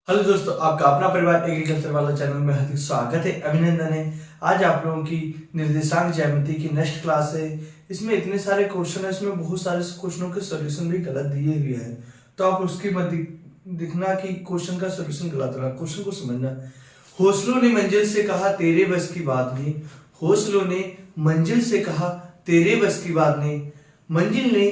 Hello दोस्तों, आपका अपना परिवार एग्रीकल्चर वाला चैनल में हार्दिक स्वागत है, अभिनंदन है। आज आप लोगों की निर्देशांक ज्यामिति की नेक्स्ट क्लास है। इसमें इतने सारे क्वेश्चन है, इसमें बहुत सारे क्वेश्चनों के सॉल्यूशन भी गलत दिए हुए हैं, तो आप उसकी मत दिखना कि क्वेश्चन का सॉल्यूशन गलत रहा। क्वेश्चन को समझना। हौसलों ने मंजिल से कहा तेरे बस की बात नहीं। हौसलों ने मंजिल से कहा तेरे बस की बात नहीं। मंजिल ने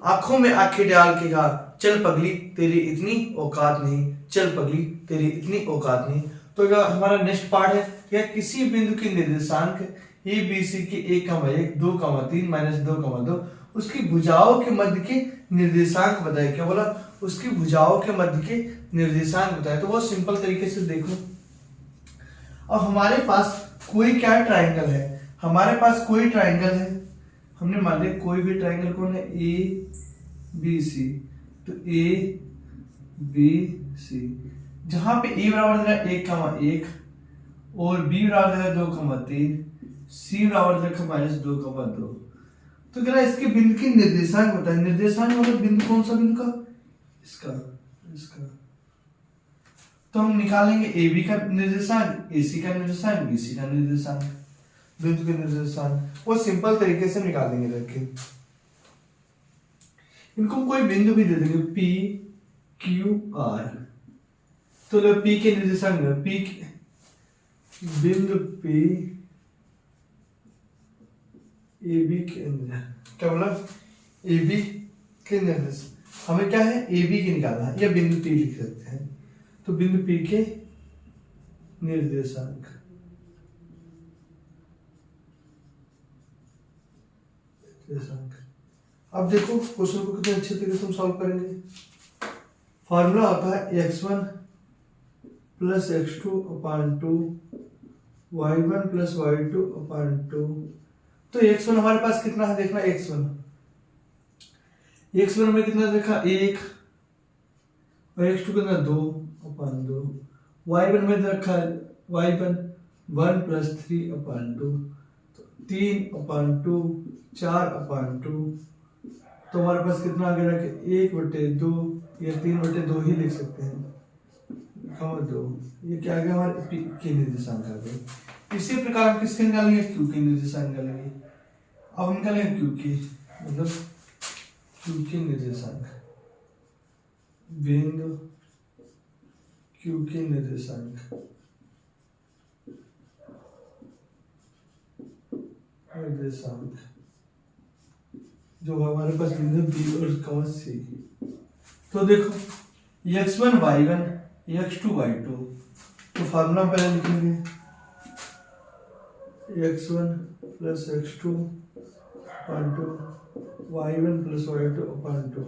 आंखों में आंखें डाल के कहा चल पगली तेरी इतनी औकात नहीं। चल पगली तेरी इतनी औकात नहीं। तो हमारा नेक्स्ट पार्ट है या किसी बिंदु की निर्देशांक ए बी सी के 1,1 2,3 -2,2 उसकी भुजाओं के मध्य के निर्देशांक बताए। क्या बोला? उसकी भुजाओं के मध्य के निर्देशांक बताए। तो बहुत सिंपल तरीके से देखो। अब हमारे पास कोई क्या ट्राइंगल है, हमारे पास कोई ट्राइंगल है। हमने मान लिया कोई भी ट्राइंगल कौन है, ए बी सी। तो ए बी सी जहां पे ए बराबर दे रहा है 1,1 और बी बराबर दे रहा है 2,3, सी बराबर दे रहा है -2,2। तो कह रहा है इसके बिंदु की निर्देशांक बताए। निर्देशांक मतलब बिंदु कौन सा बिंदु का? इसका इसका। तो हम निकालेंगे ए बी का निर्देशांक, ए सी का निर्देशांक, बी सी का निर्देशांक, बिंदु के निर्देशांक। वो सिंपल तरीके से निकालेंगे। रखें इनको कोई बिंदु भी दे देंगे पी क्यू आर। तो लो पी के निर्देशांक पी बिंदु पी ए बी के क्या बोला? ए बी के निर्देश हमें क्या है, ए बी की निकालना है या बिंदु पी लिख सकते हैं। तो बिंदु पी के निर्देशांक अब देखो क्वेश्चन को कितने अच्छे तरीके से हम सॉल्व करेंगे। फॉर्मूला होता है x1 प्लस x2 अपान 2 y1 प्लस y2 अपान 2। तो x1 हमारे पास कितना है देखना। x1 में कितना देखा 1 और x2 कितना 2 अपान 2। y1 में रखा y1 1 प्लस 3 अपान 2, 3 अपान 2 4 अपान 2। तो हमारे पास कितना आ गया कि 1/2 या 3/2 ही लिख सकते हैं। 2 ये क्या आ गया हमारे पी के निर्देशांक आ गए। इसी प्रकार हम किसके निकालेंगे, क्यू के निर्देशांक निकालेंगे। अब हम निकालेंगे क्यू के मतलब क्यू के निर्देशांक, बिंदु क्यू के निर्देशांक जो हमारे पास बिंदु बी और कॉमा सी। तो देखो x1 y1 x2 y2। तो फार्मूला पहले लिखेंगे x1 प्लस x2 अपान 2 y1 प्लस y2 अपान 2।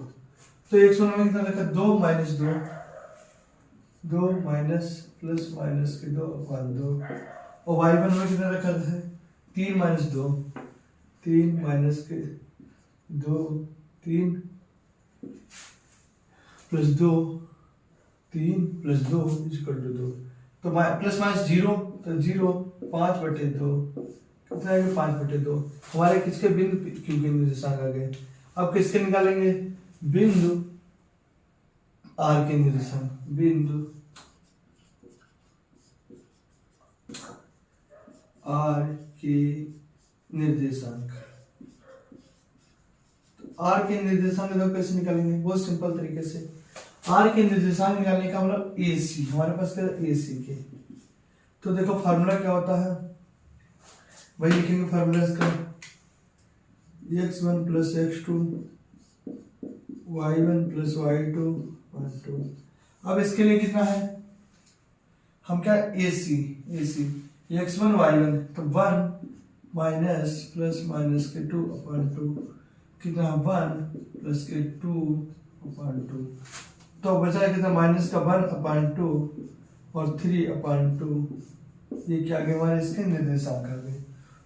तो x1 में कितना रखा 2 - 2, 2 माइनस प्लस माइनस के 2 अपान 2। और y1 में कितना रखा है 3 - 2, 3 माइनस के 2, 3 प्लस 2, 3 प्लस 2 इक्वल टू 2। तो प्लस माइनस 0 तो 0 5/2 कितना है 5/2। हमारे किसके बिंदु क्यू के निर्देशांक आ गए। अब किसके निकालेंगे, बिंदु आर के निर्देशांक। बिंदु आर के निर्देशांक। आर के निर्देशांक तो कैसे निकालेंगे, बहुत सिंपल तरीके से। आर के निर्देशांक निकालने का मतलब ए सी, हमारे पास क्या है ए सी के। तो देखो फार्मूला क्या होता है, वही लिखेंगे फार्मूला इसका x1 plus x2 y1 plus y2 अपान 2। अब इसके लिए कितना है, हम क्या ए सी x1 y1 तो 1 माइनस प्लस माइनस के 2 अपान 2 कितना 1 प्लस के 2 अपान 2। तो बचा है कितना माइनस का 1 अपान 2 और 3 अपान 2। ये क्या गए हमारे इसके निर्देशांक आ गए।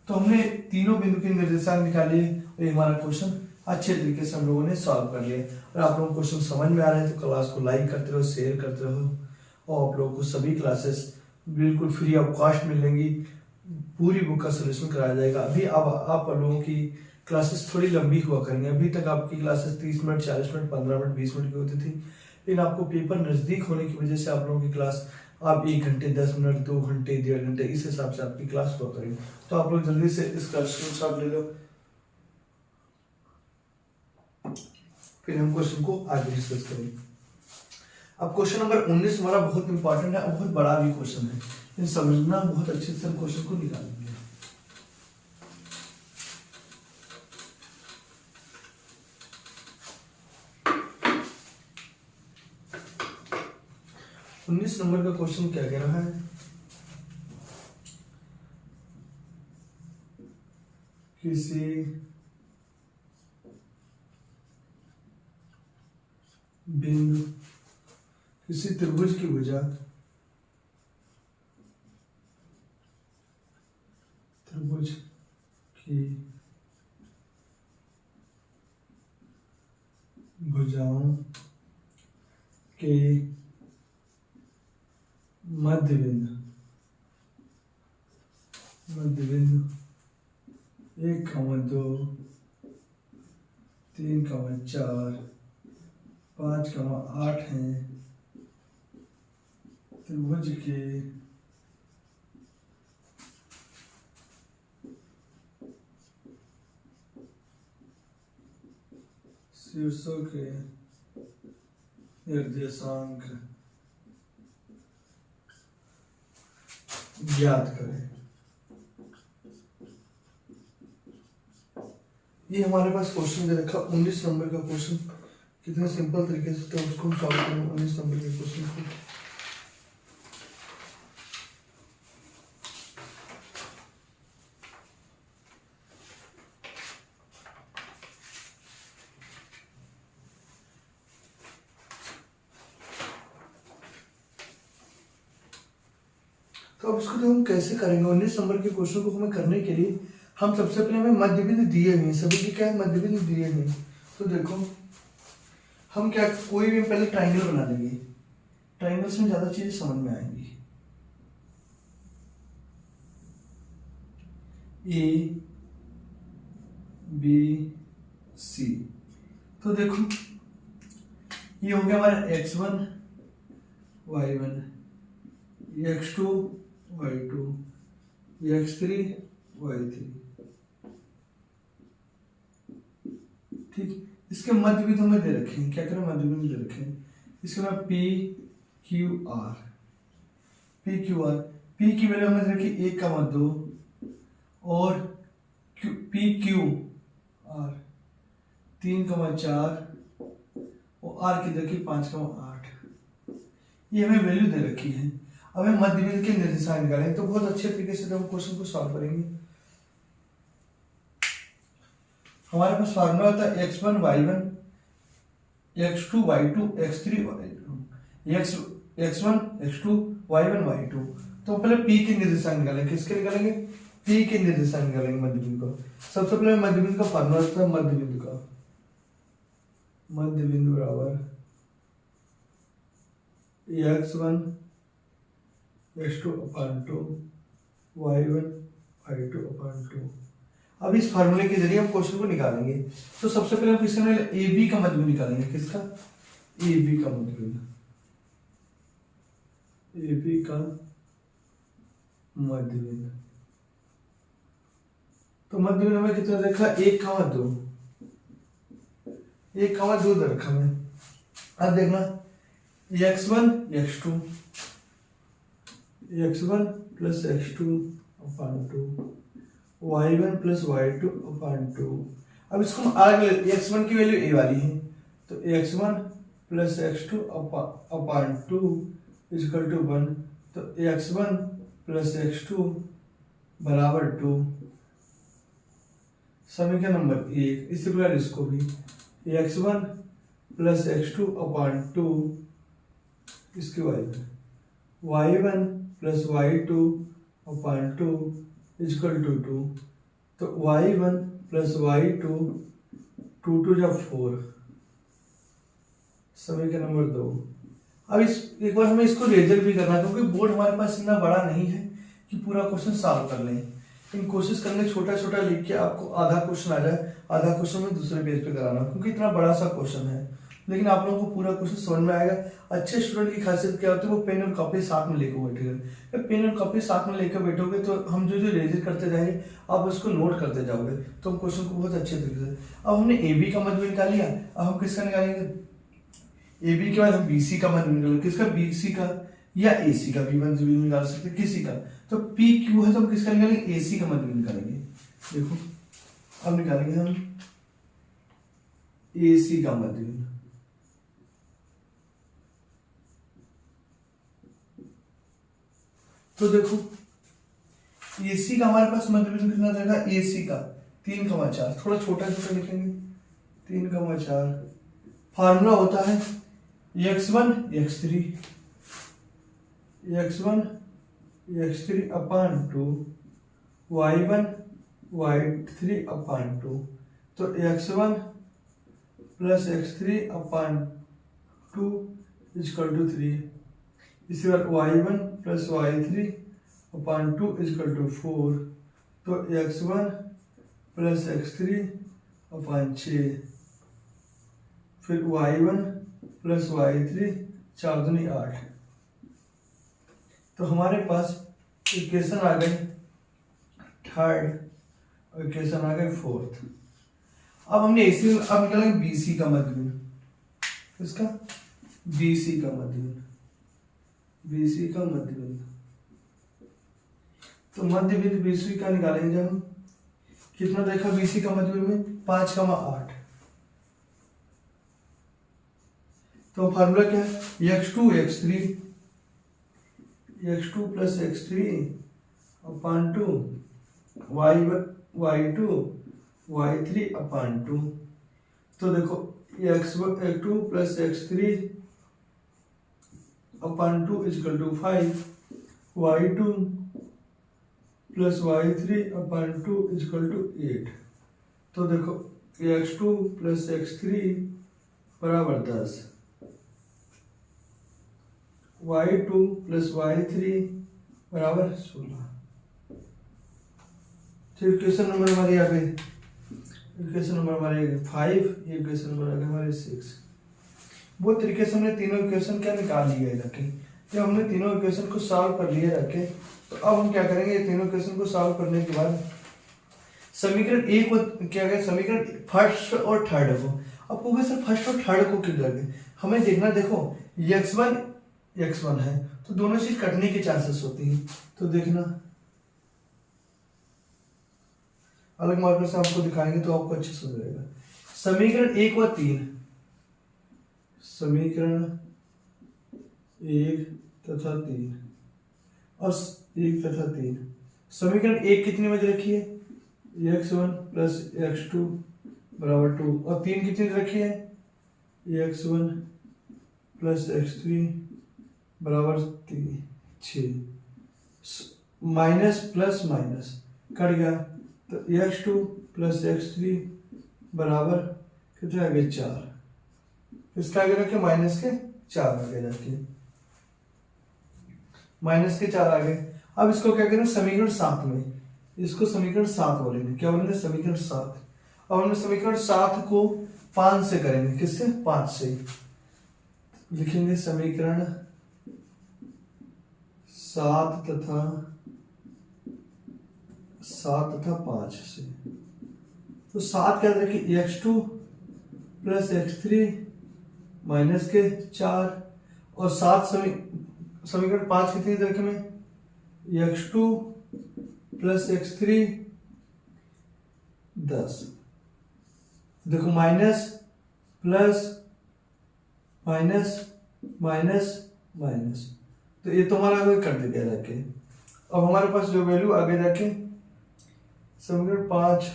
तो हमने तीनों बिंदु के निर्देशांक निकाले और ये हमारा क्वेश्चन अच्छे तरीके से हम लोगों ने सॉल्व कर लिया। और आप लोगों को क्वेश्चन समझ में आ रहे हैं तो क्लास को लाइक करते रहो, शेयर करते रहो। और आप लोगों को सभी क्लासेस बिल्कुल फ्री ऑफ कॉस्ट मिलेंगी। पूरी बुक का सोल्यूशन कराया जाएगा। अभी अब आप लोगों की क्लासेस थोड़ी लंबी हुआ करेंगे। अभी तक आपकी classes 30 minute 40 minute 15 minute 20 minute की होती थी, लेकिन आपको पेपर नज़दीक होने की वजह से आप लोगों की क्लास आप 1 घंटे 10 मिनट 2 घंटे 1.5 घंटे इस हिसाब से आपकी क्लास हुआ करेंगे। तो आप लोग जल्दी से इसका स्क्रीनशॉट ले लो, फिर हम क्वेश्चन को आगे डिस्कस करेंगे। अब क्वेश्चन नंबर 19 हमारा बहुत इंपॉर्टेंट है और बहुत बड़ा भी क्वेश्चन है, इन समझना बहुत अच्छे से हम क्वेश्चन को निकालेंगे। उन्नीस नंबर का क्वेश्चन क्या कह रहा है, किसी बिंदु किसी त्रिभुज की भुजा त्रिभुज की भुजाओं के मध्य बिंदु 1,2 3,4 5,8 हैं। त्रिभुज के शीर्षों के निर्देशांक ज्ञात करें। ये हमारे पास क्वेश्चन दे रखा 19 नंबर का क्वेश्चन, कितने सिंपल तरीके से तो उसको हम सॉल्व करेंगे 19 नंबर के क्वेश्चन को। तो अब इसको तो हम कैसे करेंगे, 19 नंबर के क्वेश्चन को हमें करने के लिए हम सबसे पहले हमें मध्य बिंदु दिए हुए हैं, सभी के क्या है मध्य बिंदु दिए हुए हैं। तो देखो हम क्या कोई भी पहले ट्राइंगल बना लेंगे, ट्राइंगल्स में ज्यादा चीजें समझ में आएंगी। ए बी सी, तो देखो ये हो गया हमारा x1 y1, x2 y2, x3 y3, ठीक। इसके मध्य बिंदु हमें दे रखे हैं, क्या करें मध्य बिंदु दे रखे हैं, इसके बाद पी क्यू आर, पी की वैल्यू हमें दे रखी 1,2 और पी क्यू आर 3,4 और आर की देखिए 5,8, ये हमें वैल्यू दे रखी है। अब हम मध्य बिंदु के निर्देशांक निकालें, तो बहुत अच्छे तरीके से हम क्वेश्चन को सॉल्व करेंगे। हमारे पास फार्मूला होता है x1 y1, x2 y2, x3 y2, x1 x2 y1 y2। तो पहले p के निर्देशांक निकालेंगे, किसके निकालेंगे p के निर्देशांक निकालेंगे मध्य बिंदु का। सबसे पहले मध्य बिंदु का फार्मूला होता है मध्य बिंदु का, मध्य बिंदु बराबर x1 x2 upon 2 y1 y2 upon 2। अब इस फार्मूले के जरिए हम क्वेश्चन को निकालेंगे। तो सबसे पहले हम किसका ए बी का मध्य बिंदु निकालेंगे, किसका ए बी का मध्य बिंदु, ए बी का मध्य बिंदु। तो मध्य बिंदु में कितना देखा 1,2, 1,2 दे रखा है। अब देखना x1 x2 plus x2 upon 2 y1 plus y2 upon 2। अब इसको हम आगे x1 की वैल्यू a वाली है, तो x1 plus x2 upon 2 equal to 1। तो x1 प्लस x2 बराबर 2, समीकरण नंबर 1। इसी प्रकार इसको भी x1 प्लस x2 अपॉन 2 इसकी y1 plus y2 upon 2 equal to 2। तो y1 प्लस y2 2 जब 4, समीकरण नंबर 2। अब इस एक बार हमें इसको रिजल्ट भी करना है, क्योंकि बोर्ड हमारे पास इतना बड़ा नहीं है कि पूरा क्वेश्चन सॉल्व कर लें। इन कोशिश करने छोटा छोटा लिख के आपको आधा क्वेश्चन आ जाए, आधा क्वेश्चन में दूसरे पेज पे कराना, क्योंकि इतना बड़ा सा क्वेश्चन है। लेकिन आप लोगों को पूरा क्वेश्चन समझ में आएगा। अच्छे स्टूडेंट की खासियत क्या होती है, वो पेन और कॉपी साथ में लेकर बैठेगा। पेन और कॉपी साथ में लेकर बैठोगे तो हम जो जो रिविजन करते जाएंगे आप उसको नोट करते जाओगे, तो हम क्वेश्चन को बहुत अच्छे तरीके से। अब हमने ए बी का मध्य निकाल लिया, अब हम किसका निकालेंगे, ए बी के बाद हम बी सी का मध्य निकालेंगे। किसका, बी सी का या ए सी का, बी वन से भी निकाल सकते किसी का। तो पी क्यू है तो हम किसका निकालेंगे, ए सी का मध्य निकालेंगे। देखो अब निकालेंगे हम ए सी का मध्य। तो देखो AC का हमारे पास मध्य बिंदु कितना रहेगा, AC का 3,4, थोड़ा छोटा छोटा लिखेंगे 3,4। फार्मूला होता है x1 x3 upon 2 y1 y3 upon 2। तो x1 plus x3 upon 2 equal to 3। इसी बार y1 plus y3 upon 2 equal to 4। तो x1 प्लस x3 अपॉन 6, फिर y1 प्लस y3 4 दूनी 8। तो हमारे पास इक्वेशन आ गई थर्ड और इक्वेशन आ गई फोर्थ। अब हमने इसी अब निकालेंगे बीसी का मध्य बिंदु। इसका बीसी का मध्य बिंदु, बीसी का मध्य बिंदु। तो मध्य बिंदु बीसी का निकालेंगे जब हम, कितना देखा बीसी का मध्य बिंदु में 5,8। तो फार्मूला क्या है, x2 plus x3 upon 2 y2 y3 upon 2। तो देखो x2 plus x3 upon 2 equal to 5, y2 plus y3 upon 2 equal to 8। तो देखो x2 प्लस x3 बराबर 10, y2 प्लस y3 बराबर 16। तो इक्वेशन नंबर हमारी आ गई, इक्वेशन नंबर हमारे 5, ये इक्वेशन नंबर आ गया हमारे 6। वो तरीके से हमने तीनों इक्वेशन क्या निकाल लिए रखे। जब हमने तीनों इक्वेशन को सॉल्व कर लिए रखे, तो अब हम क्या करेंगे, ये तीनों इक्वेशन को सॉल्व करने के बाद समीकरण एक को क्या करें, समीकरण फर्स्ट और थर्ड को। अब पूछे सर फर्स्ट और थर्ड को किधर लगे, हमें देखना, देखो x1 है तो दोनों चीज कटने के चांसेस होती हैं। तो देखना अलग मार्कर से आपको दिखाएंगे तो आपको अच्छे से समझेगा। समीकरण 1 व 3, समीकरण 1 तथा 3 और 1 तथा 3। समीकरण 1 कितनी बजे रखी है, x1 प्लस x2 बराबर 2, और 3 कितनी रखी है, x1 प्लस x3 बराबर 6। माइनस प्लस माइनस कट गया, तो x2 प्लस x3 बराबर कितने आगे 4। इसका आगे रखे माइनस के 4 आगे रखे, माइनस के 4 आगे। अब इसको क्या करें, समीकरण 7 में, इसको समीकरण 7 बोलेंगे, क्या बोलेंगे, समीकरण 7। अब हमने समीकरण 7 को 5 से करेंगे, किससे, 5 से लिखेंगे। समीकरण 7 तथा 5 से। तो 7 क्या रखिए, x2 प्लस x3 माइनस के 4, और 7 समीकरण 5 कितनी रखे में, x2 प्लस x3 10। देखो minus plus minus minus minus, तो ये तो हमारा आगे कर दिया रखे। अब हमारे पास जो वैल्यू आगे रखे, समीकरण 5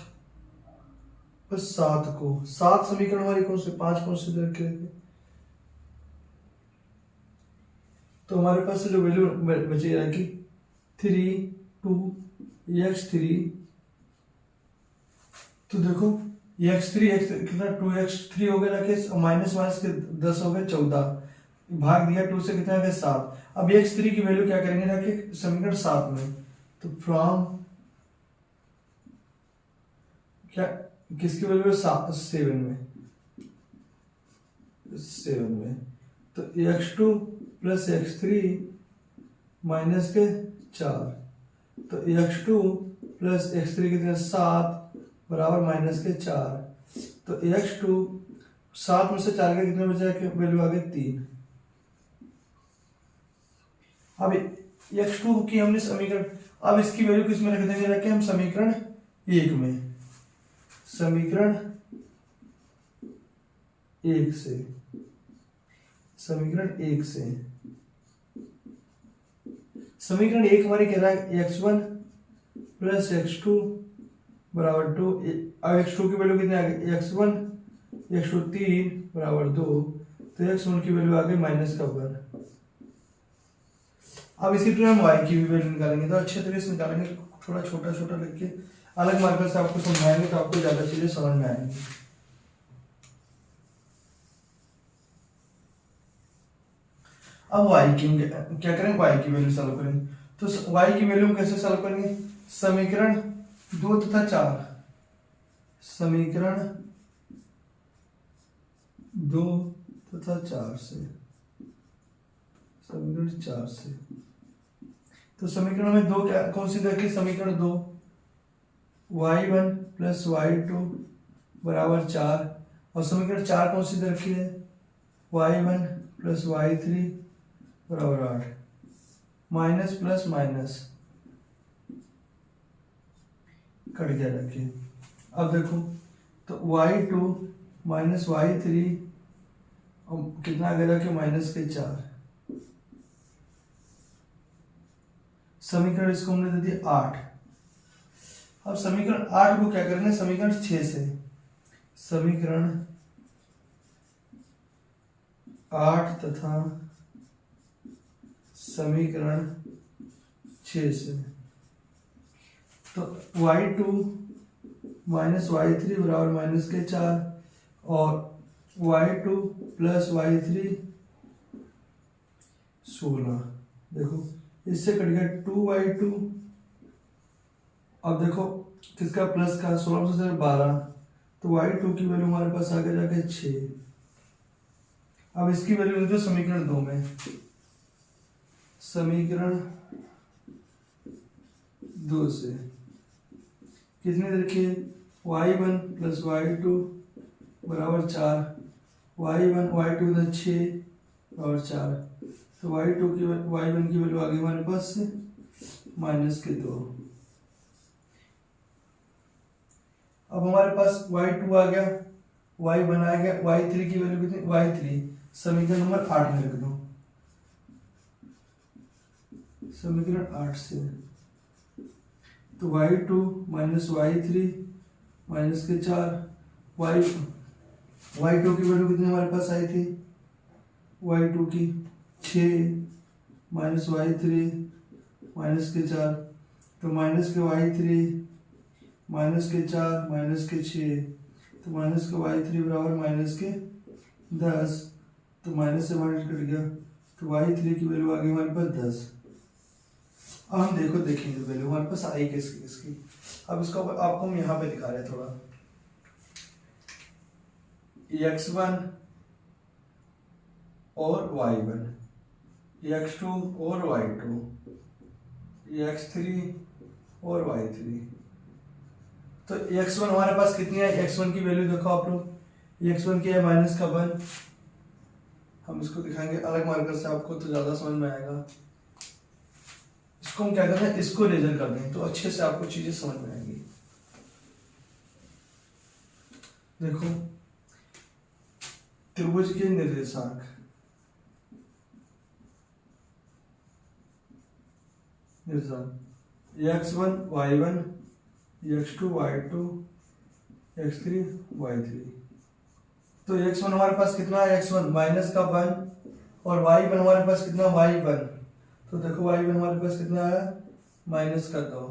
प्लस 7 को, 7 समीकरण हमारी कौन से, 5 कौन से रखे, तो हमारे पास जो वैल्यू बची रखी 3 2 x3। तो देखो x3 कितना 2x3 हो गया रखे, माइनस माइनस के 10 हो गए 14, भाग दिया 2 से कितना है 7। अब x3 की वैल्यू क्या करेंगे रखे समीकरण 7 में, तो फ्रॉम क्या, किसकी वैल्यू है 7 में, 7 में। तो x2 प्लस x3 माइनस के 4, तो x2 प्लस x3 कितने 7 बराबर माइनस के 4। तो x2 7 में से 4 का कितने बचा कि वैल्यू आ गई 3। अब x2 की हमने समीकरण, अब इसकी वैल्यू किस में रख देंगे, रखें हम समीकरण 1 में, समीकरण 1 से, समीकरण 1 से। समीकरण 1 हमारे कह रहा है x1 प्लस x2 बराबर 2। अब x2 की वैल्यू कितनी आ गई, x2 3 बराबर 2, तो x1 की वैल्यू आ गई माइनस का 1। अब इसी तरह हम y की भी वैल्यू निकालेंगे, तो अच्छे तरीके से निकालेंगे, थोड़ा छोटा छोटा लिख के अलग मार्कर से आपको समझाएंगे तो आपको ज्यादा चीजें समझ में आएंगी। अब y की क्या करेंगे, y की वैल्यू सॉल्व करेंगे। तो y की वैल्यू कैसे सॉल्व करेंगे, समीकरण 2 तथा 4, समीकरण 2 तथा 4 से, समीकरण 4 से। तो समीकरण में 2 क्या कौन सी देखिए, समीकरण 2 y1 प्लस y2 बराबर 4, और समीकरण 4 कौन सी रखी है, y1 प्लस y3 बराबर 8, माइनस प्लस माइनस कट गया रखिए। अब देखो तो y2 माइनस y3 कितना आ गया कि माइनस के 4, समीकरण इसको हमने दे दिया 8। अब समीकरण 8 को क्या करेंगे, समीकरण 6 से, समीकरण 8 तथा समीकरण 6 से। तो y2 माइनस y3 बराबर माइनस के 4, और y2 प्लस y3 16। देखो इससे कट गया 2y2। अब देखो किसका प्लस का, 16 से 12, तो y2 की वैल्यू हमारे पास आगे जाके 6। अब इसकी वैल्यू लिखते समीकरण 2 में, समीकरण 2 से कितने देखिए, y1 प्लस y2 बराबर 4, y2 था 6 और 4, तो y1 की वैल्यू आ गई हमारे पास से माइनस के 2। अब हमारे पास y2 आ गया, y1 आ गया, y3 की वैल्यू कितनी, y3 समीकरण नंबर 8 में रख दो, समीकरण 8 से। तो y2 माइनस y3 माइनस के 4, y2 की वैल्यू कितनी हमारे पास आई थी, y2 की 6 माइनस y3 माइनस के 4, तो माइनस के y3 माइनस के 4 माइनस के 6, तो माइनस के y3 बराबर माइनस के 10, तो माइनस से माइनस कट गया, तो y3 की वैल्यू आ गई हमारे पास 10। अब हम देखेंगे वैल्यू हमारे पास आई किसकी किसकी। अब इसको आपको हम यहाँ पे दिखा रहे हैं थोड़ा, x1 और y1, x2 और y2, x3 और y3। तो x1 हमारे पास कितनी है, x1 की वैल्यू देखो आप लोग, x1 की है माइनस का 1। हम इसको दिखाएंगे अलग मार्कर से, आपको तो ज्यादा समझ में आएगा। इसको हम क्या करते हैं, इसको लेजर कर दें तो अच्छे से आपको चीजें समझ में आएंगी। देखो त्रिभुज के निर्देशांक, x1 y1 x2 y2 x3 y3। तो x1 हमारे पास कितना है, x1 माइनस का 1, और y1 हमारे पास कितना y1, तो देखो y1 हमारे पास कितना है माइनस का 2,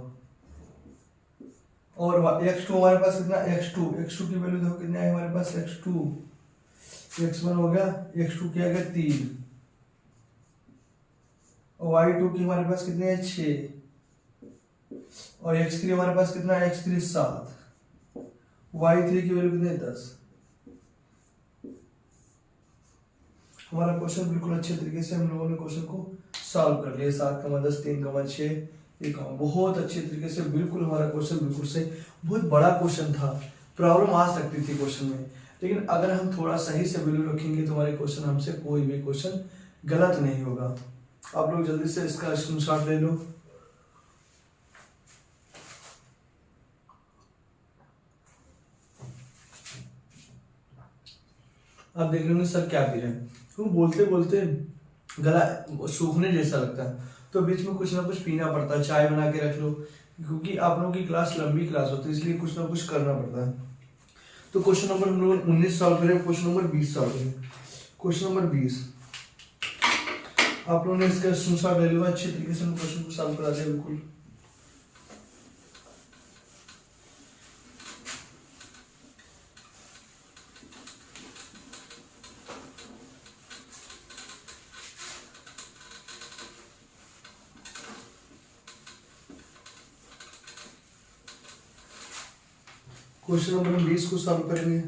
और x2 हमारे पास कितना x2 की वैल्यू देखो कितना है हमारे पास x2, x1 हो गया, x2 क्या गया 3, और y2 की हमारे पास कितने है 6, और x3 हमारे पास कितना है x3 7, y3 की वैल्यू कितनी है 10। हमारा क्वेश्चन बिल्कुल अच्छे तरीके से हम लोगों ने क्वेश्चन को सॉल्व कर लिया। 7, 10, 3, 6 बहुत अच्छे तरीके से बिल्कुल हमारा क्वेश्चन बिल्कुल से बहुत बड़ा क्वेश्चन था। प्रॉब्लम आ सकती थी क्वेश्चन में, लेकिन अगर हम थोड़ा सही से वैल्यू रखेंगे तो हमारे क्वेश्चन हमसे कोई भी क्वेश्चन गलत नहीं होगा। आप लोग जल्दी से इसका स्क्रीनशॉट ले लो। आप देख लेंगे सर क्या पी रहे हैं, तो बोलते बोलते गला सूखने जैसा लगता है, तो बीच में कुछ ना कुछ पीना पड़ता है। चाय बना के रख लो, क्योंकि आप लोगों की क्लास लंबी क्लास होती है, इसलिए कुछ ना कुछ करना पड़ता है। तो क्वेश्चन नंबर हम लोग 19 सॉल्व करें, क्वेश्चन नंबर 20 सॉल्व करें। क्वेश्चन नंबर 20 आप लोगों ने इसका स्क्रीनशॉट ले लिया, अच्छे तरीके से हम क्वेश्चन को सॉल्व करा दिया बिल्कुल। क्वेश्चन नंबर 20 को सॉल्व करेंगे।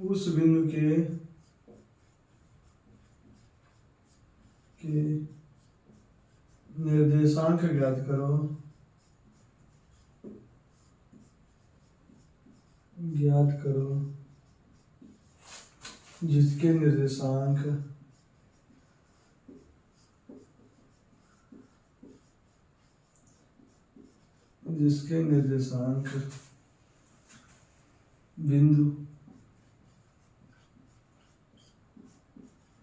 उस बिंदु के निर्देशांक ज्ञात करो, जिसके निर्देशांक बिंदु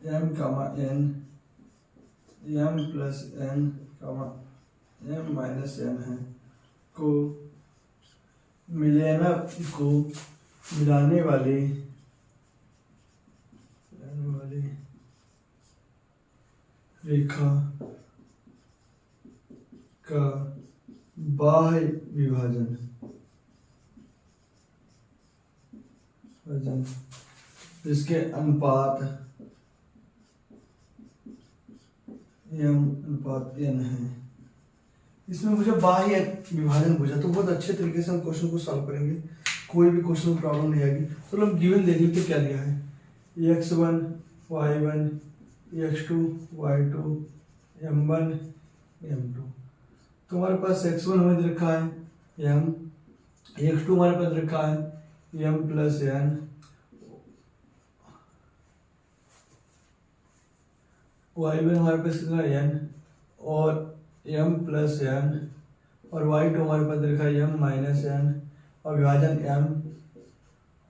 m, n, m plus n, m minus n है को मिलाने वाली रेखा का बाह्य विभाजन इसके अनुपात n है। इसमें मुझे बाह्य विभाजन पूछा, तो बहुत अच्छे तरीके से हम क्वेश्चन को सॉल्व करेंगे, कोई भी क्वेश्चन में प्रॉब्लम नहीं आएगी। तो हम गिवन देख लेते क्या दिया है। x1 y1 x2 y2 m1 m2। तो हमारे पास x1 हमें दे रखा है m, x2 हमारे पास रखा है m प्लस n, y1 हमारे पास n और m प्लस n, और y2 हमारे पास रखा है m माइनस n और विभाजन m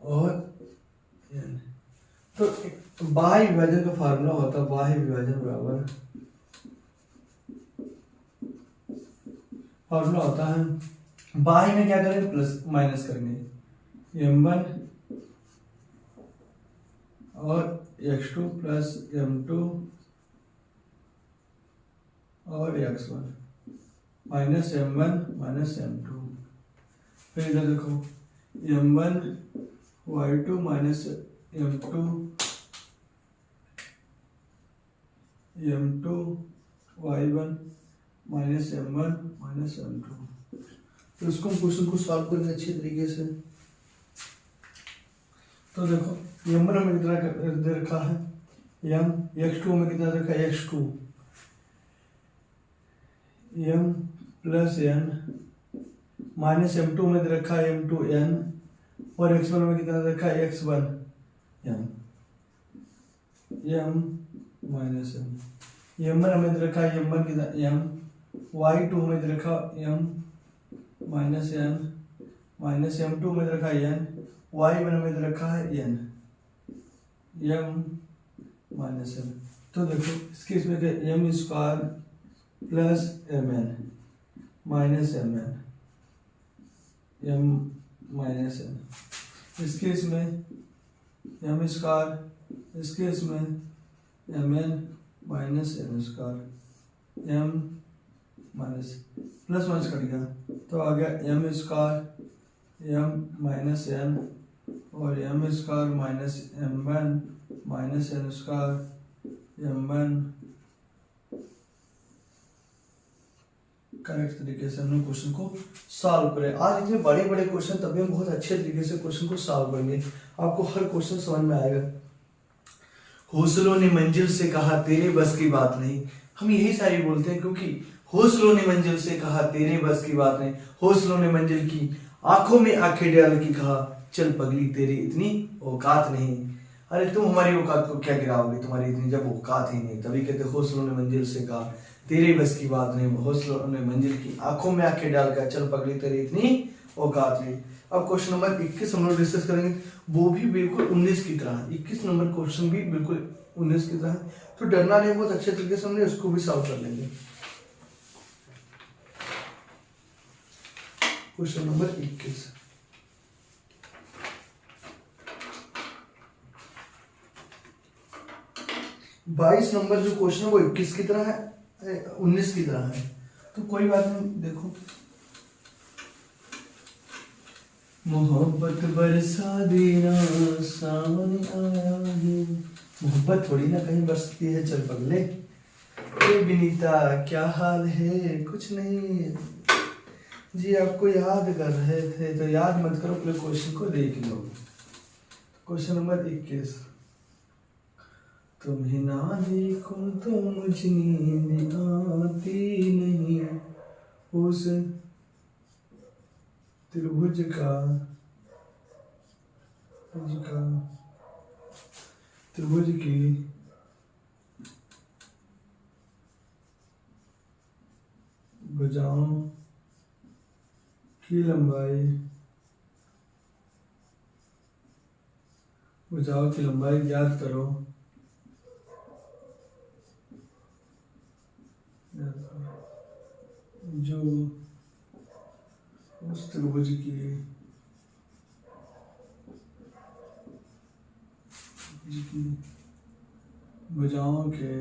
और n। तो बाह्य विभाजन का फार्मूला होता है बाह्य विभाजन बराबर फार्मूला होता है, बाह्य में क्या करेंगे प्लस माइनस करेंगे m1 और x2 प्लस m2 और x1 minus m1 minus m2। फिर इधर देखो m1 y2 minus m2 y1 minus m1 minus m2। तो इसको हम क्वेश्चन को सॉल्व करेंगे अच्छे तरीके से। तो देखो m1 हमें कितना दे रखा है m, x2 हमें कितना दे रखा है x2 m plus n minus m2 में दे रखा है m2 n और x1 में कितना दे रखा है x1 m minus n। m1 हमें दे रखा है m1 कितना m, y2 हमें दे रखा m minus n minus m2 में दे रखा है n, y1 हमें दे रखा है n m माइनस n। तो देखो इसके इसमें m square plus mn minus mn m minus n। इसके इसमें m स्क्वायर, इसके इसमें mn minus n square m minus plus minus cut गया तो आ गया m square m minus n और m square minus m1 minus n square m1 correct तरीके से हमने क्वेश्चन को सॉल्व करें। आज इतने बड़े बड़े क्वेश्चन तभी हम बहुत अच्छे तरीके से क्वेश्चन को सॉल्व करेंगे, आपको हर क्वेश्चन समझ में आएगा। हौसलों ने मंजिल से कहा तेरे बस की बात नहीं, हम यही सारी बोलते हैं क्योंकि हौसलों ने मंजिल से कहा तेरे बस की बात नहीं, हौसलों ने मंजिल की आंखों में आंखें डाल की कहा चल पगली तेरी इतनी औकात नहीं। अरे तुम हमारी औकात को क्या गिराओगे, तुम्हारी इतनी जब औकात ही नहीं, तभी कहते हौसलों ने मंजिल से कहा तेरे बस की बात नहीं, हौसलों ने मंजिल की आंखों में आंखें डालकर चल पगली तेरी इतनी औकात नहीं। अब क्वेश्चन नंबर 21 हम लोग डिस्कस करेंगे, वो भी बिल्कुल 19 की तरह। 21 नंबर क्वेश्चन भी बिल्कुल 19 की तरह, तो डरना नहीं, बहुत अच्छे तरीके से हमने उसको भी सॉल्व कर लेंगे। क्वेश्चन नंबर 21, बाईस नंबर जो क्वेश्चन है वो 21 की तरह है, 19 की तरह है, तो कोई बात नहीं। देखो, मोहब्बत बरसा देना सामने आया है, मोहब्बत थोड़ी ना कहीं बरसती है चल पगले, ए विनीता क्या हाल है, कुछ नहीं जी, आपको याद कर रहे थे तो याद मत करो, पहले क्वेश्चन को देख लो। क्वेश्चन नंबर 21, तुम्हें ना देखूं तो मुझे नींद आती नहीं, उस त्रिभुज का त्रिभुज की भुजाओं की लंबाई ज्ञात करो, जो उस त्रिभुज की भुजाओं के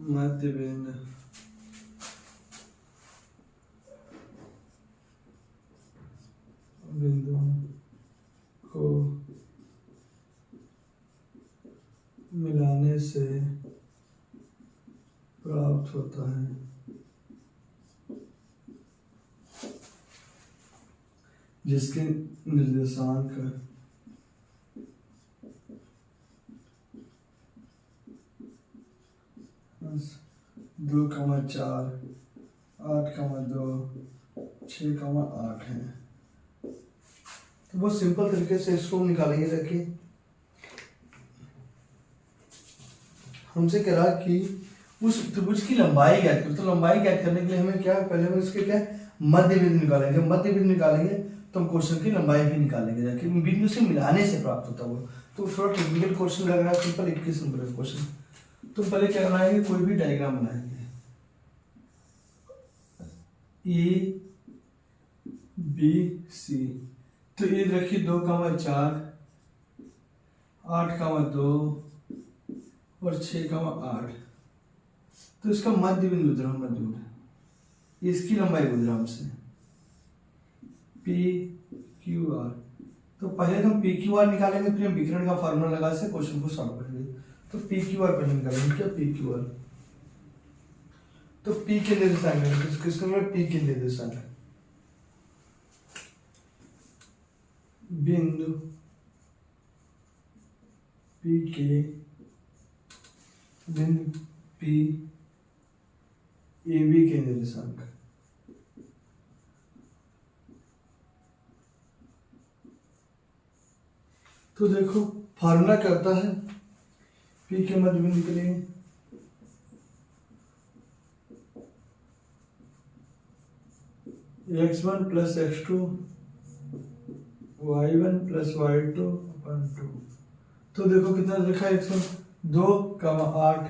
मध्य बिंदु को मिलाने से प्राप्त होता है, जिसके निर्देशांक 2,4, 8,2, 6,8 है। तो बहुत सिंपल तरीके से इसको निकालेंगे। देखिए, हमसे कह रहा कि उस त्रिभुज की लंबाई ज्ञात करो, तो लंबाई ज्ञात करने के लिए हमें क्या, पहले हम इसके क्या मध्य बिंदु निकालेंगे, मध्य बिंदु निकालेंगे तो हम क्वेश्चन की लंबाई भी निकालेंगे, जाके बिंदु से मिलाने से प्राप्त होता वो। तो थोड़ा टेक्निकल क्वेश्चन लग रहा है, सिंपल 21 नंबर का क्वेश्चन। तो पहले क्या बनाएंगे, कोई भी डायग्राम बनाएंगे, ए बी सी, तो ये रखिए 2,4, 8,2 और 6,8, तो इसका मध्य बिंदु दूर है, इसकी लंबाई गुजरा हमसे पी क्यू आर। तो पहले तो हम पी क्यू आर निकालेंगे, फिर हम विकर्ण का फॉर्मूला लगा से क्वेश्चन को सॉल्व करेंगे। तो पी क्यू आर पहले निकालेंगे, क्या पी क्यू आर, तो पी के निर्देशांक है, किसके में पी के निर्देशांक है, बिंदु पी के बिंदु पी ए बी के निर्देशांक। तो देखो फार्मूला क्या होता है, पी के मध्य बिंदु के लिए x1 plus x2 y1 plus y2 अपन 2। तो देखो कितना लिखा है, x1 2,8,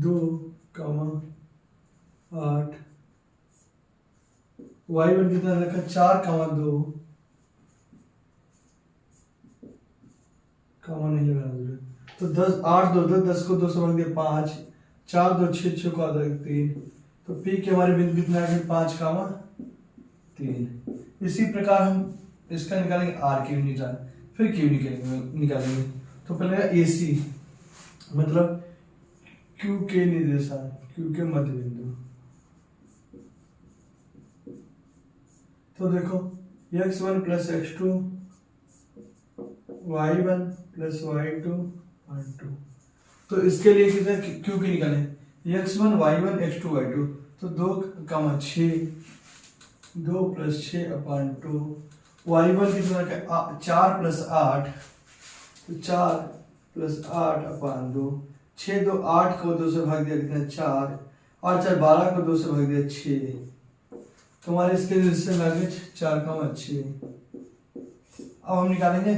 2,8, y1 कितना लिखा 4,2, कॉमा नहीं लगाना जरूरी। तो 10, 8 2 10 को 2 से भाग दिया 5, 4 2 6 6 को आधा 3, तो पी के हमारे बिंदु कितना है 5,3। इसी प्रकार हम इसका निकालेंगे आर क्यू निकाल, फिर क्यू निकालेंगे। तो पहले AC मतलब Q के निर्देशांक, Q के मध्य बिंदु। तो देखो x1 plus x2 y1 plus y2 1 2। तो इसके लिए कितना Q की निकालें, x1 y1 x2 y2, तो 2,6 2 प्लस 6/2। y1 कितना का 4 प्लस 8, तो 4 प्लस 8/2। 6 2 8 को 2 से भाग दिया कितना 4, और 4 12 को 2 से भाग दिया 6। तुम्हारे इसके से लगे 4,6। अब हम निकालेंगे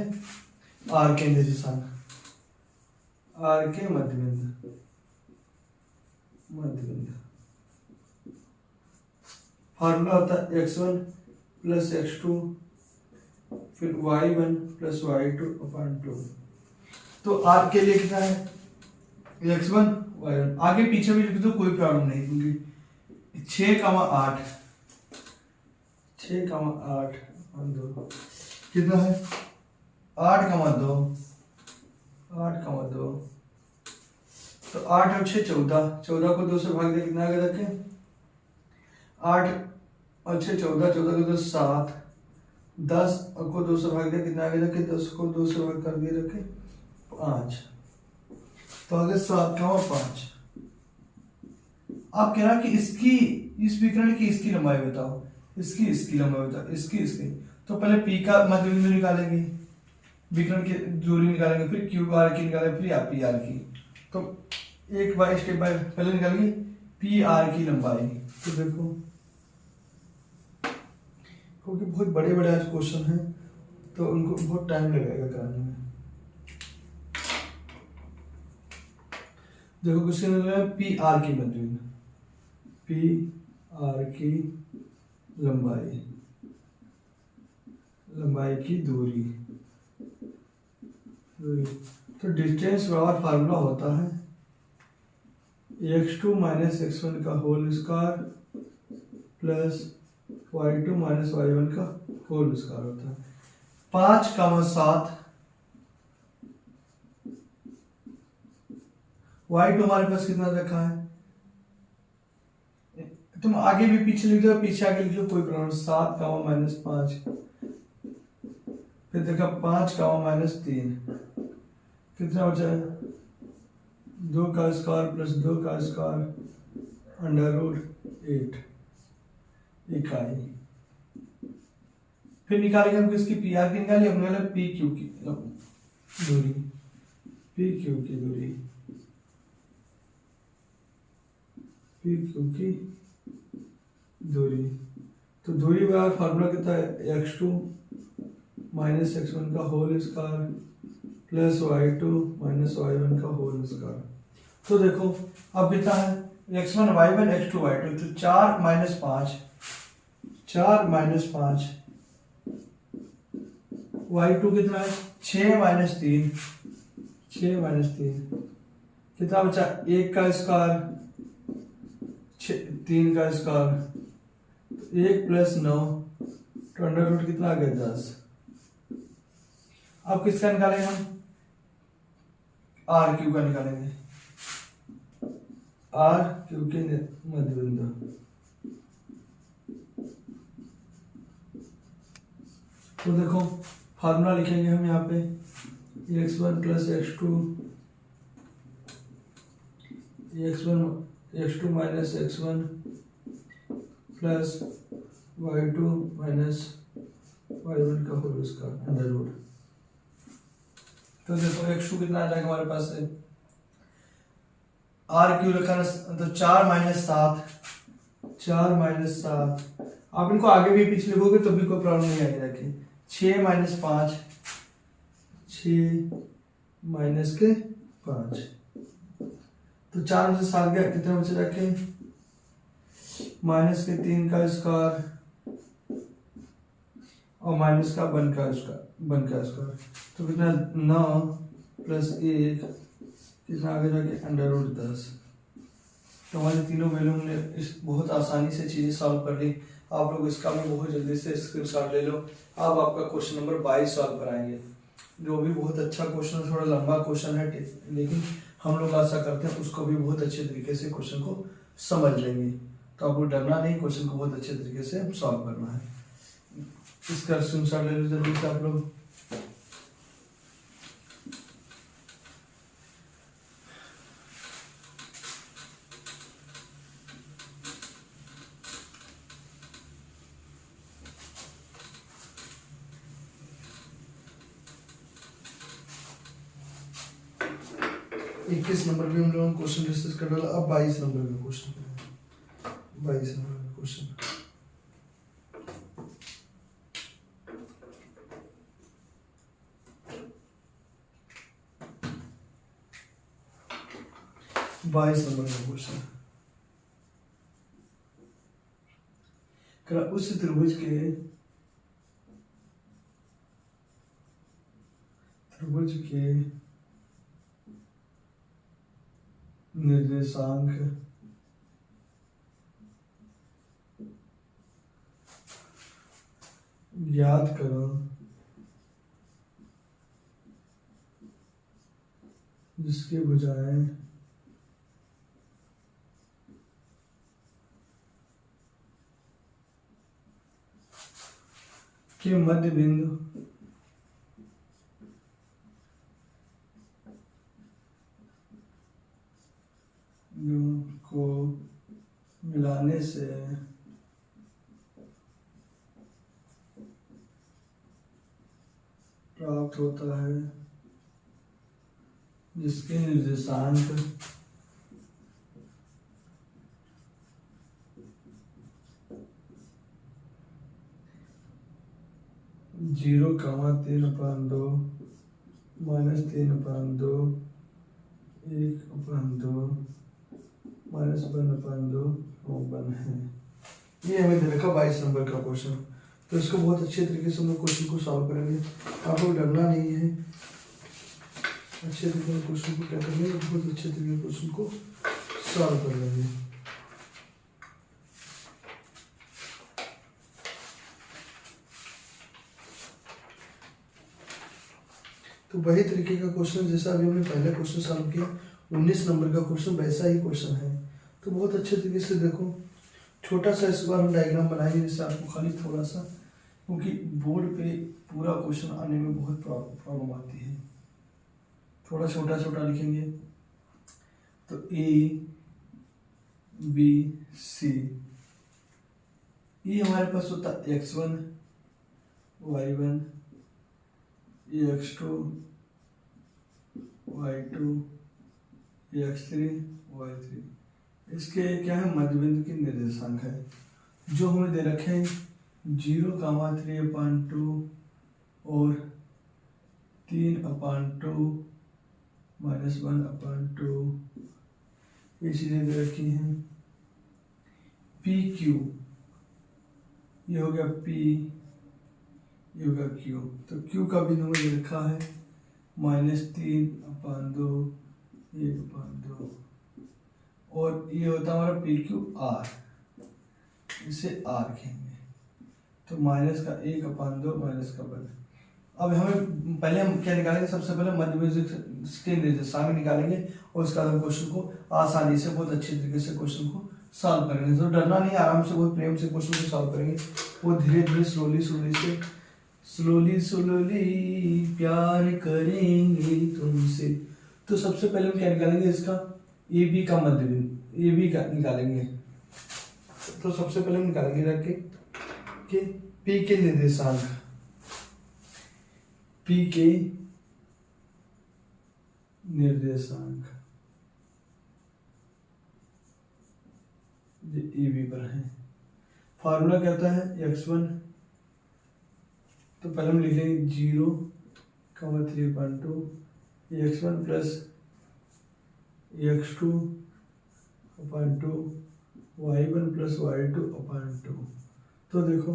R के निर्देशांक, R के मध्य बिंदु। फॉर्मूला होता है x1 प्लस x2 फिर y1 प्लस y2/2। तो R के लिए कितना है x1 y1, आगे पीछे भी लिख दो कोई प्रॉब्लम नहीं, क्योंकि 6,8 कितना है 8,2 तो 8 और 6 14 को 2 से भाग दिया कितना आगे रखे 8 और 6 14 को 2 7, 10 को 2 से भाग दिया कितना आगे रखे 10 को 2 से भाग कर दिए रखे 5, तो आगे 7,5। आप कह रहा कि इसकी इस विकर्ण की इसकी लंबाई बताओ, इसकी लंबाई बताओ, इसकी तो पहले P का मध्य बिंदु निकालेंगे, विकर्ण की दूरी निकालेंगे, फिर QR की निकालेंगे, फिर PR की। तो एक बार स्टेप बाय पहले निकालेंगे PR की लंबाई। तो देखो क्योंकि बहुत बड़े बड़े आज क्वेश्चन हैं तो उनको बहुत टाइम लगेगा कराने में। देखो क्वेश्चन PR की मध्य बिंदु, PR की लंबाई की दूरी। तो डिस्टेंस बराबर फार्मूला होता है x2 माइनस x1 का whole square plus y2 minus y1 का होल स्क्वायर होता है। 5,7 y2 हमारे पास कितना रखा है, तुम आगे भी पीछे लिख दो, पीछे आगे लिख लो कोई प्रॉब्लम। 7 माइनस 5, फिर देखा 5 माइनस 3 कितना बचा है 2 का स्क्वायर प्लस 2 का स्क्वायर √8 इकाई। फिर निकालेंगे हम किसकी PR की निकाली, अपने वाला PQ की दूरी, PQ की दूरी, PQ की दूरी। तो दूरी बराबर फार्मूला कितना है x2 माइनस x1 का whole square plus y2 minus y1 का होल स्क्वायर। तो देखो अब कितना है x1 y1 x2 y2, तो 4 माइनस 5 y2 कितना है 6 माइनस 3 कितना बचा 1 का स्क्वायर 3 का स्क्वायर, 1 प्लस 9 तो अंडर रूट कितना आ गया 10। अब किसका निकालेंगे हम RQ का निकालेंगे, RQ के मध्य बिंदु। तो देखो फार्मूला लिखेंगे हम यहाँ पे x1 plus x2 minus x1 plus y2 minus y1 का होल स्क्वायर अंडर रूट। तो देखो x2 कितना आ जाएगा हमारे पास से RQ रखा ना, तो 4 माइनस 7। आप इनको आगे भी पीछे लिखोगे तो भी कोई प्रॉब्लम नहीं आएगी। देखिए 6 माइनस 5 6 माइनस के 5, तो 4 में से 7 गया कितना बचे रखे माइनस के 3 का स्क्वायर और माइनस का 1 का स्क्वायर, तो कितना 9 प्लस 1 कितना आगे जाके अंडर रूट 10। तो हमारे तीनों वैल्यू हमने इस बहुत आसानी से चीज़ें सॉल्व कर ली। आप लोग इसका भी बहुत जल्दी से स्क्रीनशॉट ले लो। अब आपका क्वेश्चन नंबर 22 सॉल्व कराएंगे। जो भी बहुत अच्छा क्वेश्चन है, थोड़ा लंबा क्वेश्चन है, लेकिन हम लोग आशा करते हैं उसको भी बहुत अच्छे तरीके से क्वेश्चन को समझ लेंगे। तो आपको डरना नहीं, क्वेश्चन को बहुत अच्छे तरीके से हम सॉल्व करना है। इसका स्क्रीनशॉट ले लो जल्दी से आप लोग। इक्कीस नंबर पे हम लोग क्वेश्चन डिस्कस कर रहे। अब 22 नंबर का क्वेश्चन, 22 नंबर का क्वेश्चन। बाईस नंबर का क्वेश्चन, उस त्रिभुज के निर्देशांक याद करो जिसके भुजाएं के मध्य बिंदु को मिलाने से प्राप्त होता है, जिसके निर्देशांक 0,3/2 -3/2 1/2 -1/2 1 है। ये हमें दे रखा 22 नंबर का क्वेश्चन। तो इसको बहुत अच्छे तरीके से हम लोग क्वेश्चन को सॉल्व करेंगे। आपको डरना नहीं है, अच्छे तरीके से क्वेश्चन को क्या करेंगे, बहुत अच्छे तरीके से क्वेश्चन को सॉल्व कर लेंगे। तो वही तरीके का क्वेश्चन जैसा अभी हमने पहले क्वेश्चन सॉल्व किया, 19 नंबर का क्वेश्चन वैसा ही क्वेश्चन है। तो बहुत अच्छे तरीके से देखो, छोटा सा इस बार हम डायग्राम बनाएंगे जिससे आपको खाली थोड़ा सा, क्योंकि बोर्ड पे पूरा क्वेश्चन आने में बहुत प्रॉब्लम आती है। थोड़ा छोटा छोटा लिखेंगे। तो ए बी सी, ये हमारे पास होता है x1 y1 x2 y2 x3 y3। इसके क्या है, मध्यबिंदु की निर्देशांक है जो हमें दे रखे हैं 0,3/2 और 3/2 -1/2। ये चीजें दे रखी हैं। पी क्यू, ये हो गया पी, ये होगा क्यू। तो क्यू का बिंदु हमें दे रखा है -3/2 1/2, और ये होता है हमारा पी क्यू आर, इसे आर लिखेंगे। तो माइनस का 1/2 माइनस का 1। अब हमें पहले हम क्या निकालेंगे, सबसे पहले मध्यबिंदु के निर्देशांक निकालेंगे और उसका हम क्वेश्चन को आसानी से बहुत अच्छे तरीके से क्वेश्चन को सॉल्व करेंगे। तो डरना नहीं, आराम से बहुत प्रेम से क्वेश्चन को सॉल्व करेंगे। वो धीरे धीरे स्लोली प्यार करेंगे तुमसे। तो सबसे पहले हम क्या निकालेंगे, इसका ए बी का मध्यबिंदु, ए बी का निकालेंगे। तो सबसे पहले हम निकालेंगे रख के पी के निर्देशांक, पी के निर्देशांक जो ए बी पर है। फार्मूला क्या होता है, x1, तो पहले हम लिख लेंगे 0,3/2 x1 plus x2/2 y1 plus y2/2। तो देखो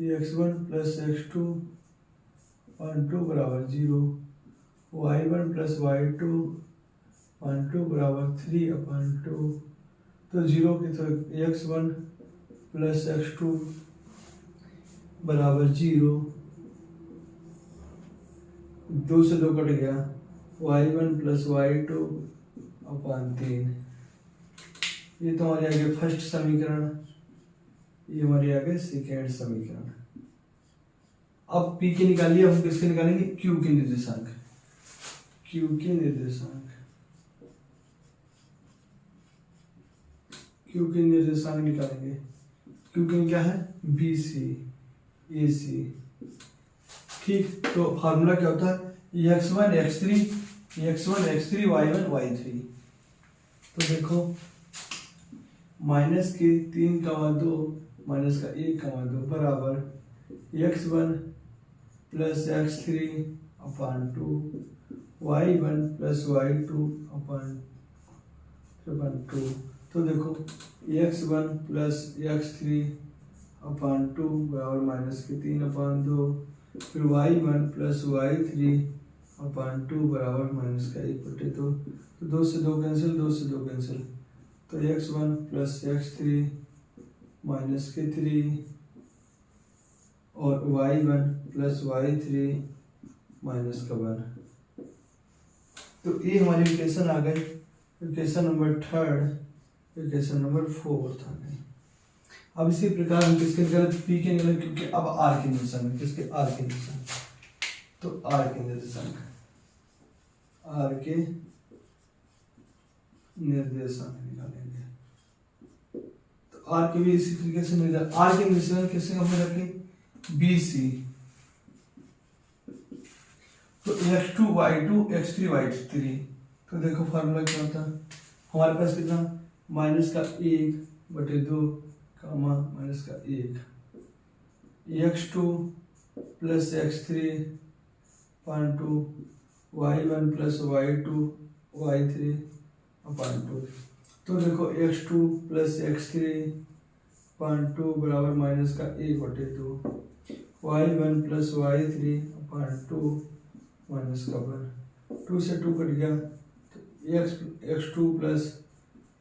x1 प्लस x2/2 बराबर 0, y1 प्लस y2/2 बराबर 3/2। तो 0 की तो x1 प्लस x2 बराबर 0, 2 से 2 कट गया, y1 प्लस y2 अपान 3। ये तो हमारे आगे फर्स्ट समीकरण, ये हमारे आगे सेकेंड समीकरण। अब p के निकालिए, हम किसके निकालेंगे, q के निर्देशांक, q के निर्देशांक, q के निर्देशांक निकालेंगे। q के क्या है, BC AC। ठीक, तो फार्मूला क्या होता है, x1 x3 y1 y3। तो देखो माइनस के 3,2 माइनस का 1,2 बराबर x1 प्लस x3 अपान 2 y1 प्लस y2 अपान 2। तो देखो x1 प्लस x3 अपान 2 बराबर माइनस के 3/2, फिर y1 प्लस y3 अपान 2 बराबर माइनस का 1/2। तो 2 से 2 कैंसिल, 2 से 2 कैंसिल, तो x1 प्लस x3 माइनस के 3 और y1 प्लस y3 माइनस का 1। तो ये हमारी इक्वेशन आ गई, इक्वेशन नंबर 3, इक्वेशन नंबर 4 आ गई। अब इसी प्रकार हम किसके निकाले, p के निकाले, क्योंकि अब r के निर्देशांक, किसके, r के निर्देशांक। तो r के निर्देशांक, r के निर्देशांक निकालेंगे। तो r के भी इसी तरीके से r के निर्देशांक किससे हमने रखे, BC। तो x2 y2 x3 y3। तो देखो फार्मूला क्या होता है, हमारे पास कितना, माइनस का 1/2 माइनस का 1, x2 प्लस x3 अपान 2 y1 प्लस y2 y3 अपान 2। तो देखो x2 प्लस x3 अपान 2 बराबर माइनस का 1/2, y1 प्लस y3 अपान 2 माइनस का 1। 2 से 2 कट गया, तो x2 प्लस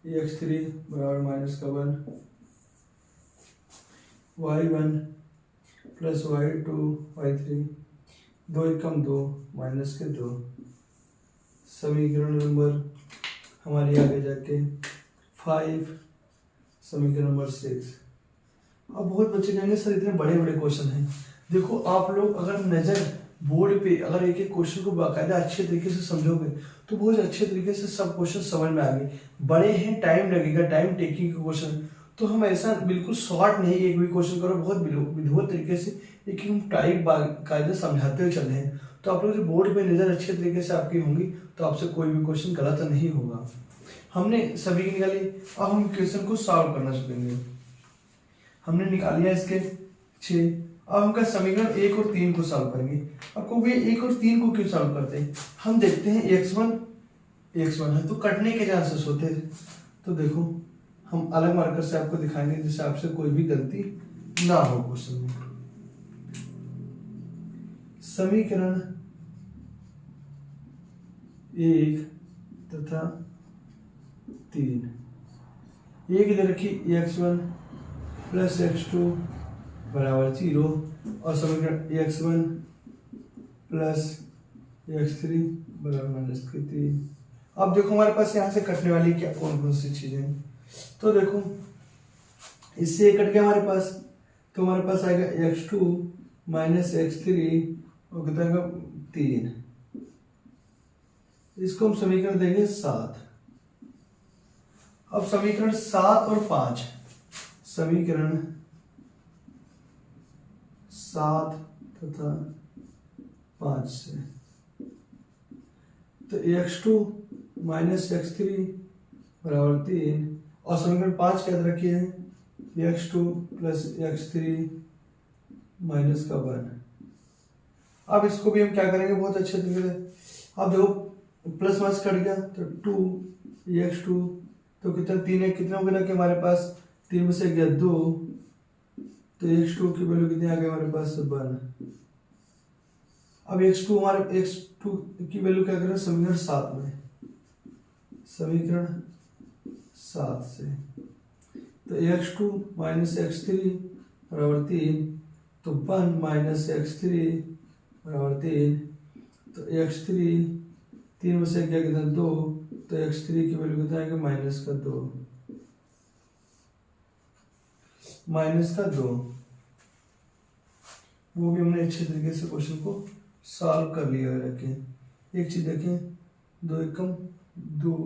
x3 बराबर माइनस का 1, y1 प्लस y2 y3, 2 एकम 2 माइनस के 2। समीकरण नंबर हमारी आगे जाके 5, समीकरण नंबर 6। अब बहुत बच्चे कहेंगे सर इतने बड़े बड़े क्वेश्चन हैं। देखो आप लोग अगर नजर बोर्ड पे अगर एक एक क्वेश्चन को बाकायदा अच्छे तरीके से समझोगे तो बहुत अच्छे तरीके से सब क्वेश्चन समझ में आ गए। बड़े हैं, टाइम लगेगा, टाइम टेकिंग क्वेश्चन, तो हम ऐसा बिल्कुल शॉर्ट नहीं एक भी क्वेश्चन करो, बहुत विधिवत तरीके से एक हम टाइप कायदे समझाते हुए चल रहे हैं। तो आप लोग जो बोर्ड पे नजर अच्छे तरीके से आपकी होंगी तो आपसे कोई भी क्वेश्चन गलत नहीं होगा। हमने सभी की निकाली, अब हम क्वेश्चन को सॉल्व करना सीखेंगे। हमने निकाल लिया इसके 6, अब हम समीकरण 1 और 3 को सॉल्व करेंगे। अब को भी 1 और 3 को क्यों सॉल्व करते हैं, हम देखते हैं x1 है तो कटने के चांसेस होते हैं। तो देखो हम अलग मार्कर से आपको दिखाएंगे जिससे आपसे कोई भी गलती ना हो क्वेश्चन में। समीकरण 1 तथा 3, एक इधर रखी x1 प्लस x2 बराबर 0 और समीकरण x1 प्लस x3 बराबर माइनस के 3। अब देखो हमारे पास यहाँ से कटने वाली क्या कौन कौन सी चीजें, तो देखो इससे कट गया हमारे पास, तो हमारे पास आएगा x2 माइनस x3 और कितना आएगा 3। इसको हम समीकरण देंगे 7। अब समीकरण 7 और 5, समीकरण 7 तथा 5 से, तो x2 माइनस x3 बराबर 3 और समीकरण 5 क्या रखिए है x2 प्लस x3 माइनस का 1। अब इसको भी हम क्या करेंगे बहुत अच्छे तरीके से। अब देखो प्लस माइनस कट गया तो 2 x2 तो कितना 3 है, कितना होगा कि हमारे पास 3 में से गया 2, तो x2 की वैल्यू कितनी आ गई हमारे पास 1। अब x2 हमारे x2 की वैल्यू क्या करें समीकरण 7 में, समीकरण 7 से, तो x2 माइनस x3 बराबर 3, तो 1 माइनस x3 बराबर 3, तो x3 3 में से क्या कितना 2, तो x3 की वैल्यू कितना है कि -2 -2। वो भी हमने अच्छे तरीके से क्वेश्चन को सॉल्व कर लिया है। रखें एक चीज देखें, 2 एकम 2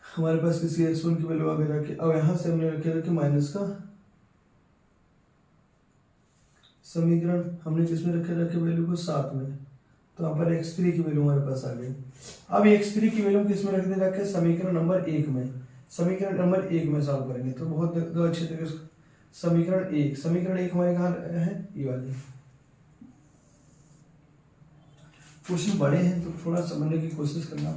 हमारे पास किसी x1 की वैल्यू आगे रखे। अब यहाँ से हमने रखे माइनस का समीकरण हमने किसमें रखे वैल्यू को 7 में, तो यहाँ पर x3 की वैल्यू हमारे पास आ गई। अब x3 की वैल्यू किसमें रखे समीकरण नंबर 1 में। समीकरण नंबर 1 में सॉल्व करेंगे तो बहुत दो अच्छे तरीके से। समीकरण 1 हमारे कहाँ है, ये वाले। क्वेश्चन बड़े हैं तो थोड़ा समझने की कोशिश करना,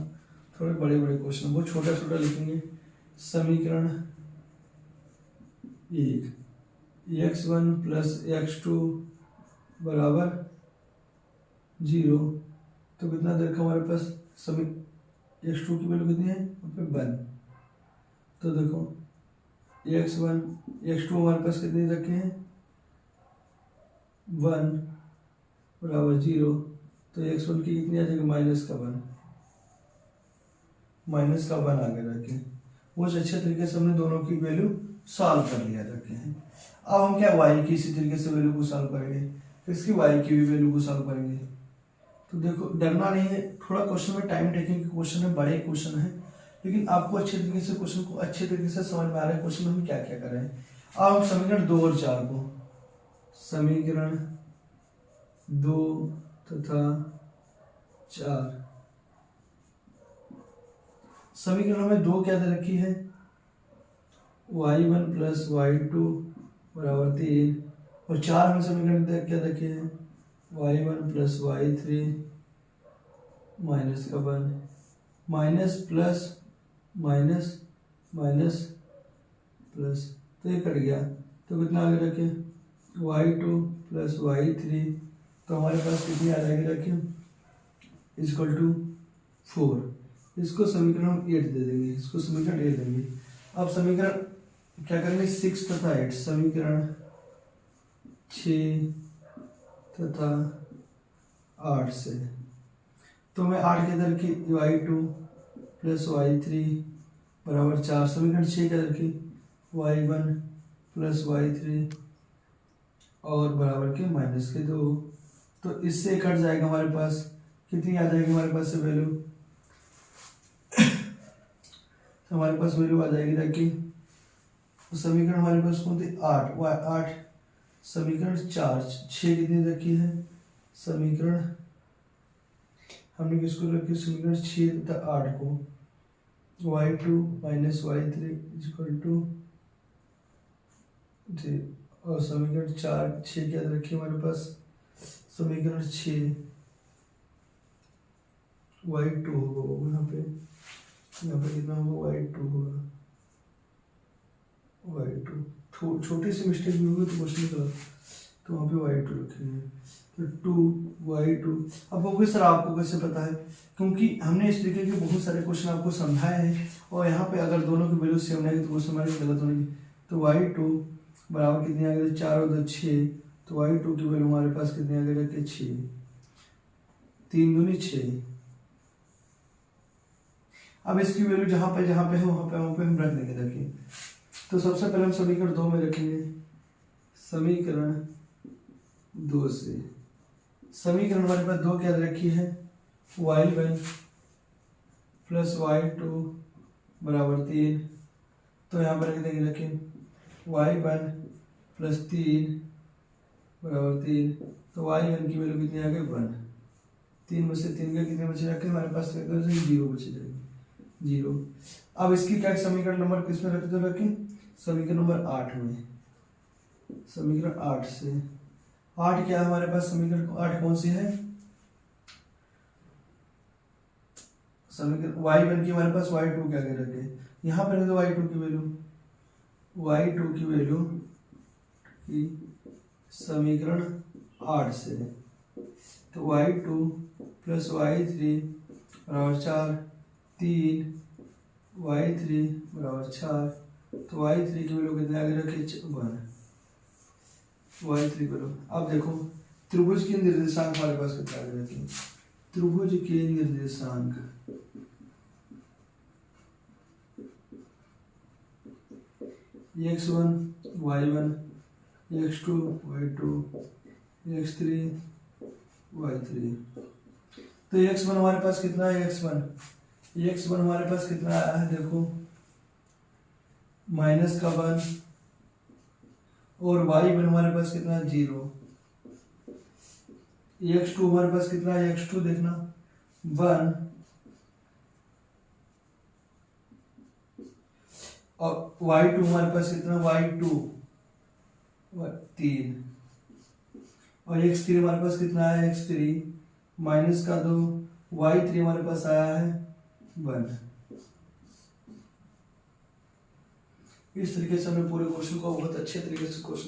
थोड़े बड़े क्वेश्चन, बहुत छोटा लिखेंगे। समीकरण 1 x1 प्लस x2 बराबर 0, तो कितना देर का हमारे पास x2 की वैल्यू कितनी है 1। तो देखो x2 हमारे पास कितनी रखे हैं 1 बराबर 0, तो x1 की कितनी आ जाएगी -1 आगे रखे। बहुत अच्छे तरीके से हमने दोनों की वैल्यू सॉल्व कर लिया रखे हैं। अब हम क्या y की इसी तरीके से वैल्यू को सॉल्व करेंगे, तो इसकी y की भी वैल्यू को सॉल्व करेंगे। तो देखो डरना नहीं है, थोड़ा क्वेश्चन में टाइम टेकिंग क्वेश्चन है, बड़े क्वेश्चन है, लेकिन आपको अच्छे तरीके से क्वेश्चन को अच्छे तरीके से समझ में आ रहा है क्वेश्चन में हम क्या क्या कर रहे हैं। अब हम समीकरण 2 और 4 को, समीकरण 2 तथा 4, समीकरण में 2 क्या दे रखी है y1 प्लस y2 बराबर 3, और 4 में समीकरण क्या रखे हैं y1 plus y3 -1, minus plus minus minus plus, तो ये कट गया, तो कितना आगे रखे y2 प्लस y3, तो हमारे पास कितनी आ जाएगी रखें इक्वल टू 4। इसको समीकरण 8 दे देंगे, इसको समीकरण 8 देंगे। अब समीकरण क्या करेंगे 6 तथा 8, समीकरण 6 तथा 8 से, तो मैं 8 के अंदर की y2 प्लस y3 बराबर 4, समीकरण 6 के अंदर की y1 प्लस y3 और बराबर के -2, तो इससे कट जाएगा हमारे पास कितनी आ जाएगी हमारे पास से वैल्यू तो हमारे पास वैल्यू आ जाएगी ताकि तो समीकरण हमारे पास कौन थी 8 समीकरण 4 6 कितनी रखी है समीकरण हमने किसको रखी समीकरण 6 तथा 8 को y2 minus y3 equal to और समीकरण 6 क्या रखी हमारे पास समीकरण 6 y2 होगा यहाँ पे कितना होगा y2 होगा y2 छोटी सी मिस्टेक भी होगी तो क्वेश्चन का तो वहाँ पे y2 रखेंगे तो 2y2। अब वो सर आपको कैसे पता है क्योंकि हमने इस तरीके के बहुत सारे क्वेश्चन आपको समझाए हैं और यहाँ पे अगर दोनों की वैल्यू सेम नहीं तो क्वेश्चन हमारी गलत होगी। तो y2 बराबर कितनी आ गई 4 और 2 6, तो y2 की वैल्यू हमारे पास कितनी आ गई रखे 6 3 दूनी 6। अब इसकी वैल्यू जहाँ पे है वहाँ पे हम रख देंगे देखिए। तो सबसे पहले हम समीकरण 2 में रखेंगे समीकरण 2 से समीकरण हमारे पास 2 क्या रखी है y1 प्लस y2 बराबर 3, तो यहाँ पर देंगे रखें y1 प्लस 3 बराबर 3, तो y1 की वैल्यू कितनी आ गई 1, 3 में से 3 का कितने बचे रखे हमारे पास 0 बचे जाएंगे 0। अब इसकी क्या समीकरण नंबर किस में रखते रखें समीकरण नंबर 8 में, समीकरण 8 से 8 क्या हमारे पास समीकरण 8 कौन सी है समीकरण y1 की हमारे पास y2 क्या कह रखे यहाँ पर तो y2 की वैल्यू की समीकरण 8 से, तो y2 प्लस y3 बराबर 4 3 y3 बराबर 4, तो y3 की वैल्यू कितने आगे रखे 1 y3 करो। अब देखो त्रिभुज के निर्देशांक हमारे पास कितना आ जाते हैं? त्रिभुज के निर्देशांक x1 y1 x2 y2 x3 y3। तो x1 हमारे पास कितना है? x1 हमारे पास कितना आया है देखो, -1 और y1 हमारे पास कितना है? 0। x2 हमारे पास कितना है? x2 देखना 1 और y2 हमारे पास कितना? y2 3 और x3 हमारे पास कितना है? x3 -2 y3 हमारे पास आया है 1। इस तरीके से हमने पूरे क्वेश्चन को बहुत अच्छे तरीके से क्वेश्चन